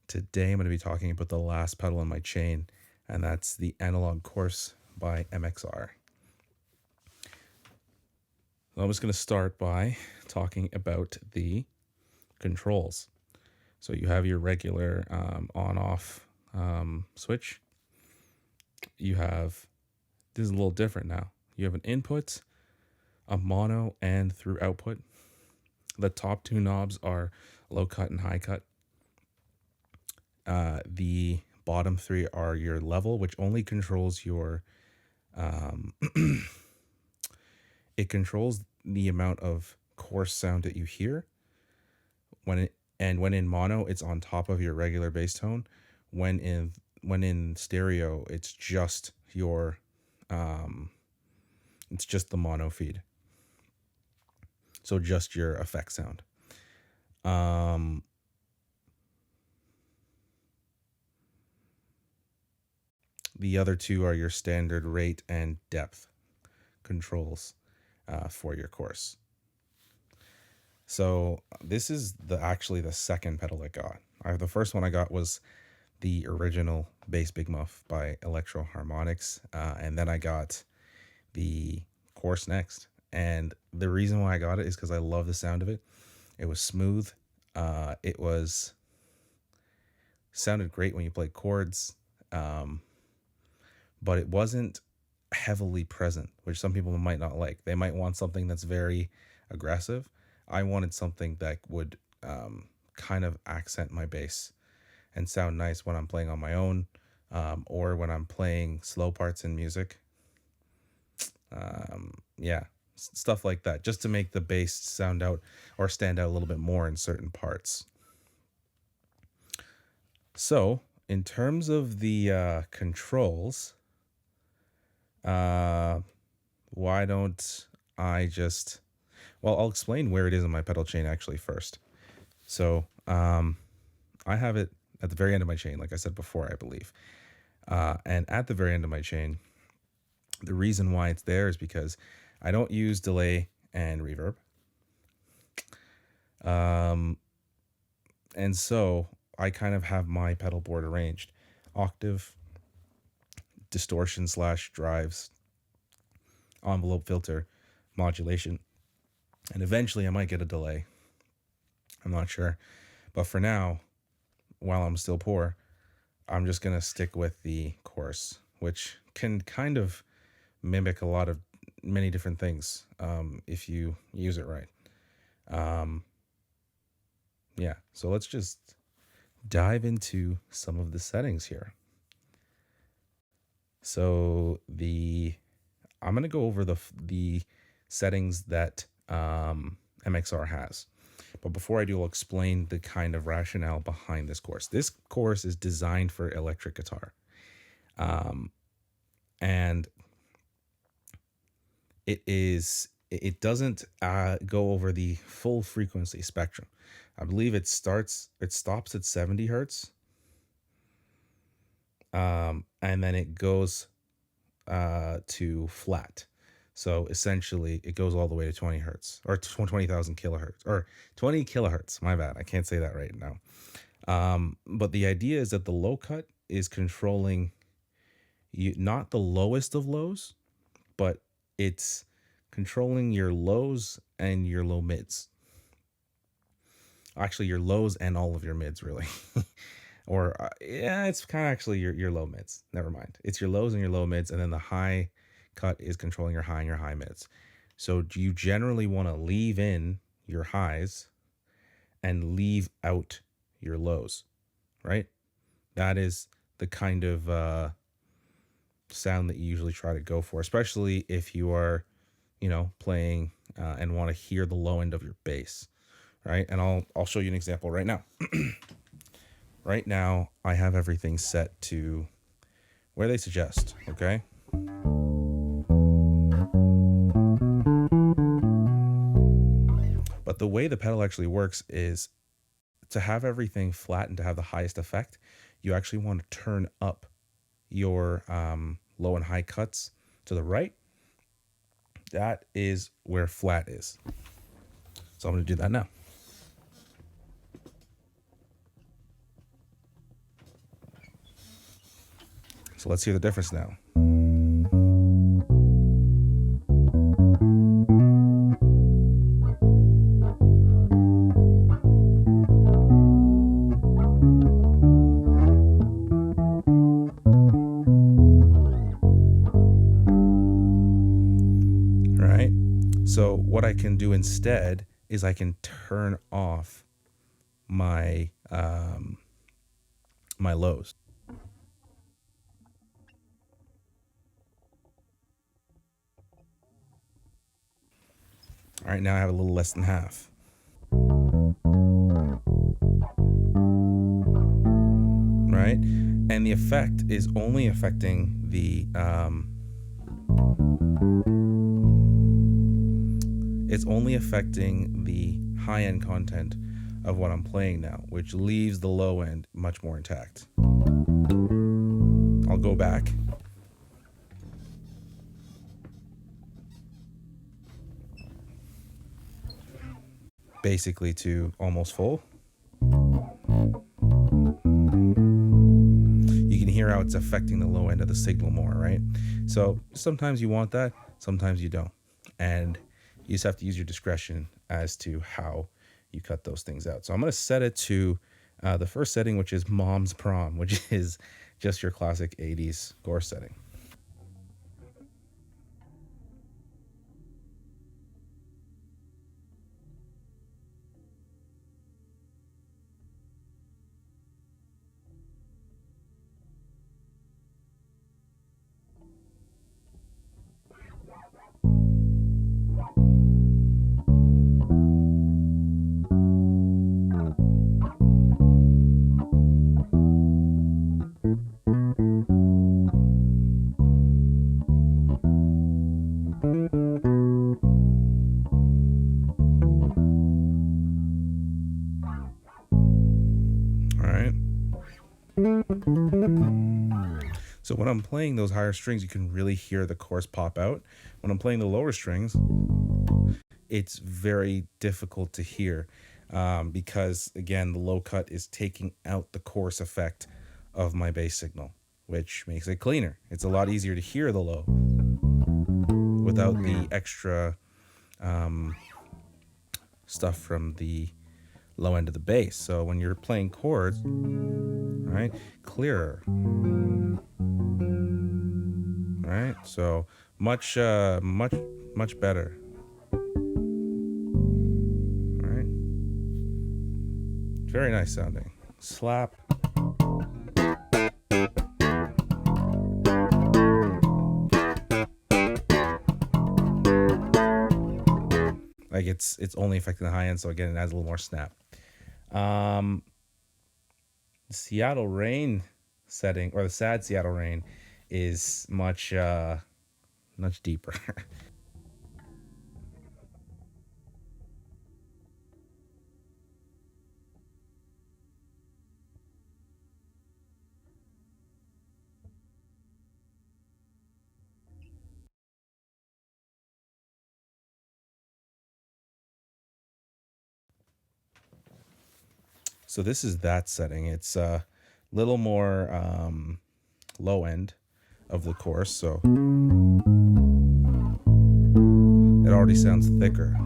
Today I'm going to be talking about the last pedal in my chain, and that's the Analog Chorus by MXR. I'm just going to start by talking about the controls. So you have your regular on-off switch. You have, this is a little different now. You have an input, a mono, and through output. The top two knobs are low cut and high cut. The bottom three are your level, which only controls your, it controls the amount of coarse sound that you hear. When in mono, it's on top of your regular bass tone. When in stereo, it's just your, it's just the mono feed. So just your effect sound. The other two are your standard rate and depth controls for your chorus. So this is actually the second pedal I got. The first one I got was the original Bass Big Muff by Electro Harmonics, and then I got the Chorus next. And the reason why I got it is because I love the sound of it. It was smooth. It sounded great when you played chords, but it wasn't heavily present, which some people might not like. They might want something that's very aggressive. I wanted something that would kind of accent my bass and sound nice when I'm playing on my own, or when I'm playing slow parts in music. Yeah, stuff like that, just to make the bass sound out or stand out a little bit more in certain parts. So in terms of the controls, why don't I just, well, I'll explain where it is in my pedal chain actually first. So I have it at the very end of my chain, like I said before, I believe. And at the very end of my chain, the reason why it's there is because I don't use delay and reverb. And so I kind of have my pedal board arranged: octave, distortion / drives, envelope filter, modulation, and eventually I might get a delay. I'm not sure. But for now, while I'm still poor, I'm just going to stick with the chorus, which can kind of mimic many different things if you use it right. Yeah, so let's just dive into some of the settings here. So I'm going to go over the settings that MXR has. But before I do, I'll explain the kind of rationale behind this chorus. This chorus is designed for electric guitar. And it doesn't go over the full frequency spectrum. I believe it stops at 70 hertz. And then it goes to flat. So essentially it goes all the way to 20 hertz or 20,000 kilohertz or 20 kilohertz. My bad. I can't say that right now. But the idea is that the low cut is controlling not the lowest of lows, but it's controlling your lows and your low mids. Actually, your lows and all of your mids, really. Or yeah, it's kind of actually your low mids. Never mind. It's your lows and your low mids, and then the high cut is controlling your high and your high mids. So you generally want to leave in your highs and leave out your lows, right? That is the kind of sound that you usually try to go for, especially if you are, playing and want to hear the low end of your bass, right? And I'll show you an example right now. Right now, I have everything set to where they suggest, okay? But the way the pedal actually works is to have everything flat and to have the highest effect, you actually want to turn up your low and high cuts to the right. That is where flat is. So I'm going to do that now. So let's hear the difference now. Right? So what I can do instead is I can turn off my my lows. All right, now I have a little less than half. Right? And the effect is only affecting the it's only affecting the high-end content of what I'm playing now, which leaves the low end much more intact. I'll go back. Basically to almost full. You can hear how it's affecting the low end of the signal more, right? So sometimes you want that, sometimes you don't. And you just have to use your discretion as to how you cut those things out. So I'm going to set it to the first setting, which is Mom's Prom, which is just your classic 80s chorus setting. So when I'm playing those higher strings, you can really hear the chorus pop out. When I'm playing the lower strings, it's very difficult to hear because, again, the low cut is taking out the chorus effect of my bass signal, which makes it cleaner. It's a lot easier to hear the low without the extra stuff from the low end of the bass. So when you're playing chords, right, clearer. Right, so much better. All right, very nice sounding. Slap. Like it's only affecting the high end, so again, it adds a little more snap. Seattle Rain setting, or the Sad Seattle Rain, is much deeper. So this is that setting. It's a little more low end of the chorus, so it already sounds thicker.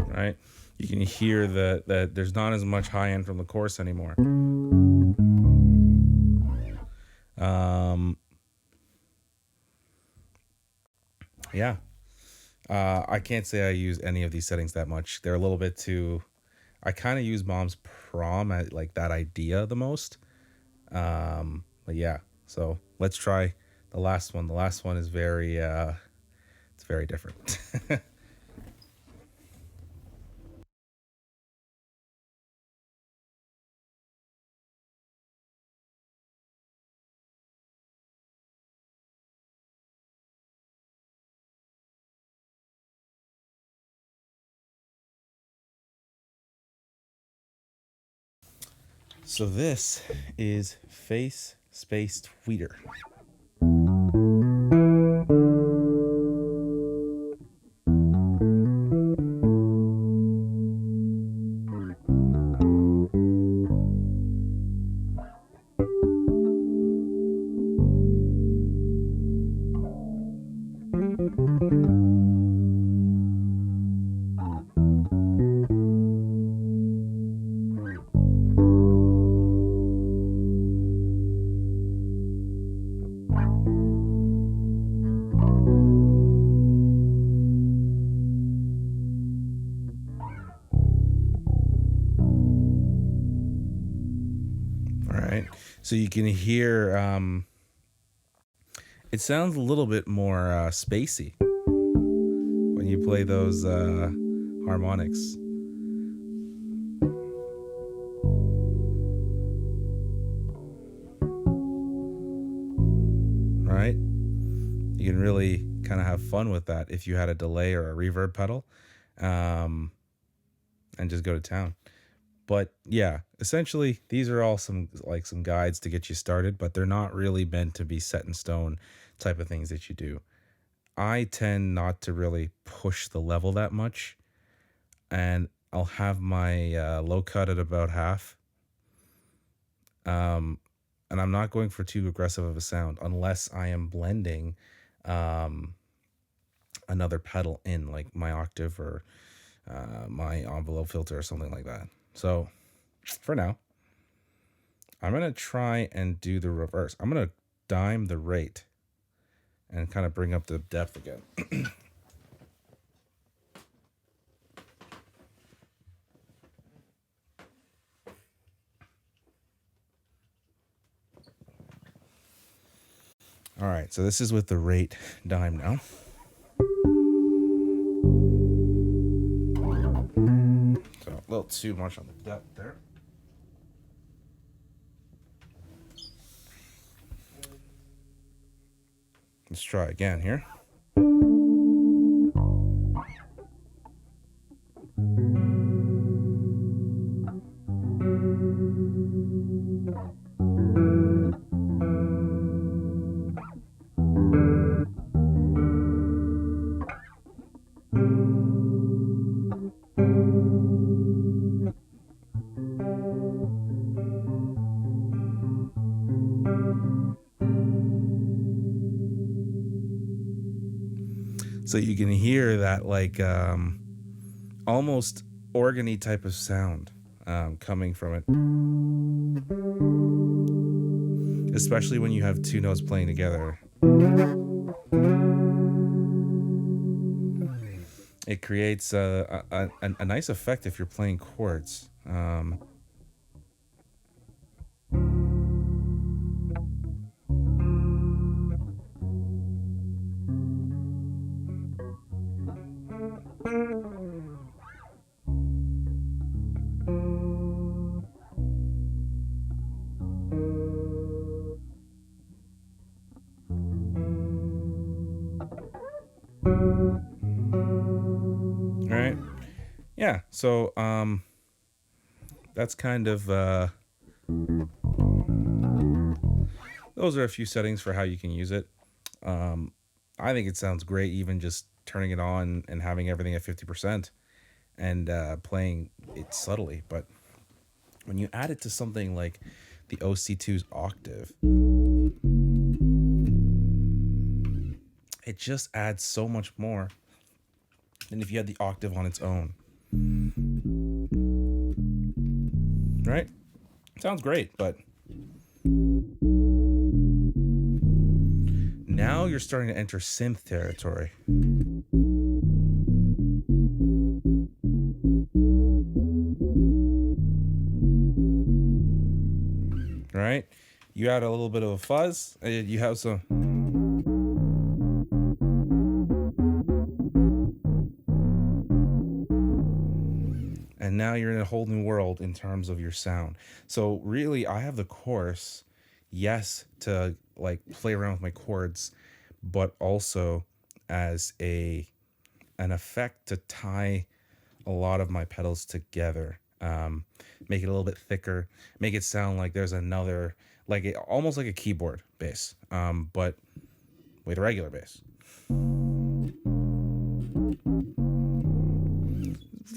Right? You can hear that there's not as much high end from the chorus anymore. Yeah. I can't say I use any of these settings that much. They're a little bit too. I kind of use Mom's Prom at like that idea the most. But yeah, so let's try the last one. The last one is very, it's very different. So this is FaceSpaced Tweeter. So you can hear it sounds a little bit more spacey when you play those harmonics. Right? You can really kind of have fun with that if you had a delay or a reverb pedal, um, and just go to town. But yeah, essentially these are all some guides to get you started, but they're not really meant to be set in stone type of things that you do. I tend not to really push the level that much, and I'll have my low cut at about half. Um, and I'm not going for too aggressive of a sound unless I am blending um, another pedal in, like my octave or my envelope filter or something like that. So for now, I'm going to try and do the reverse. I'm going to dime the rate and kind of bring up the depth again. All right, so this is with the rate dime now. So a little too much on the depth there. Let's try again here. So you can hear that like almost organy type of sound coming from it, especially when you have two notes playing together. It creates a nice effect if you're playing chords. Right? Yeah. So that's kind of those are a few settings for how you can use it. I think it sounds great, even just turning it on and having everything at 50% and playing it subtly. But when you add it to something like the OC2's octave, it just adds so much more than if you had the octave on its own. Right? Sounds great, but now you're starting to enter synth territory. Right? You add a little bit of a fuzz, and you have some. And now you're in a whole new world in terms of your sound. So really, I have the chorus, yes, to like play around with my chords, but also as an effect to tie a lot of my pedals together, make it a little bit thicker, make it sound like there's another, like almost like a keyboard bass, but with a regular bass.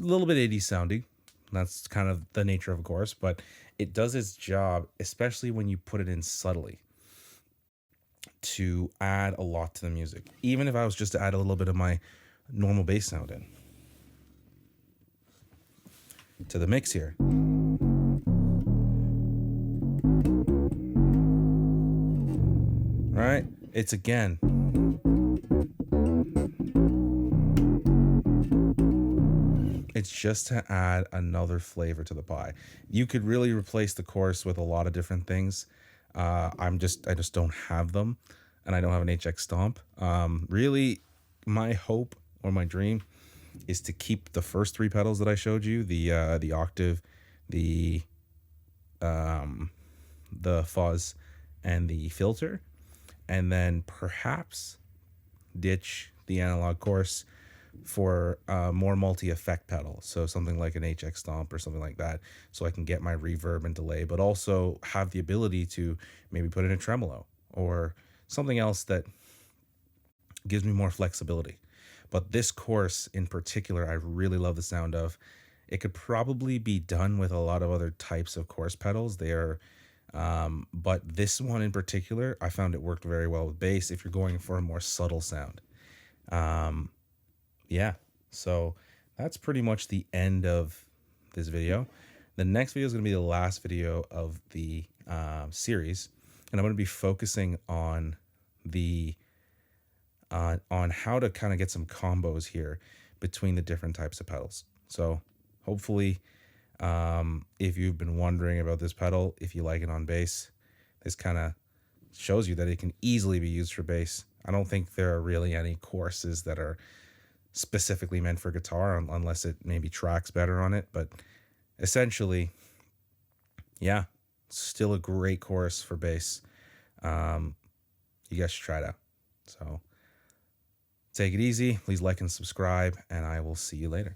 A little bit 80s sounding. That's kind of the nature of a chorus, but it does its job, especially when you put it in subtly, to add a lot to the music. Even if I was just to add a little bit of my normal bass sound in to the mix here. Right? It's again. It's just to add another flavor to the pie. You could really replace the chorus with a lot of different things. I just don't have them, and I don't have an HX Stomp. Really, my hope or my dream is to keep the first three pedals that I showed you, the octave, the the fuzz, and the filter, and then perhaps ditch the analog chorus for more multi-effect pedal, so something like an HX Stomp or something like that, so I can get my reverb and delay, but also have the ability to maybe put in a tremolo or something else that gives me more flexibility. But this chorus in particular, I really love the sound of. It could probably be done with a lot of other types of chorus pedals. They are, but this one in particular, I found it worked very well with bass if you're going for a more subtle sound. Yeah, so that's pretty much the end of this video. The next video is going to be the last video of the series, and I'm going to be focusing on the on how to kind of get some combos here between the different types of pedals. So hopefully, if you've been wondering about this pedal, if you like it on bass, this kind of shows you that it can easily be used for bass. I don't think there are really any courses that are specifically meant for guitar unless it maybe tracks better on it, but essentially, yeah, still a great chorus for bass. You guys should try it out. So take it easy, please like and subscribe, and I will see you later.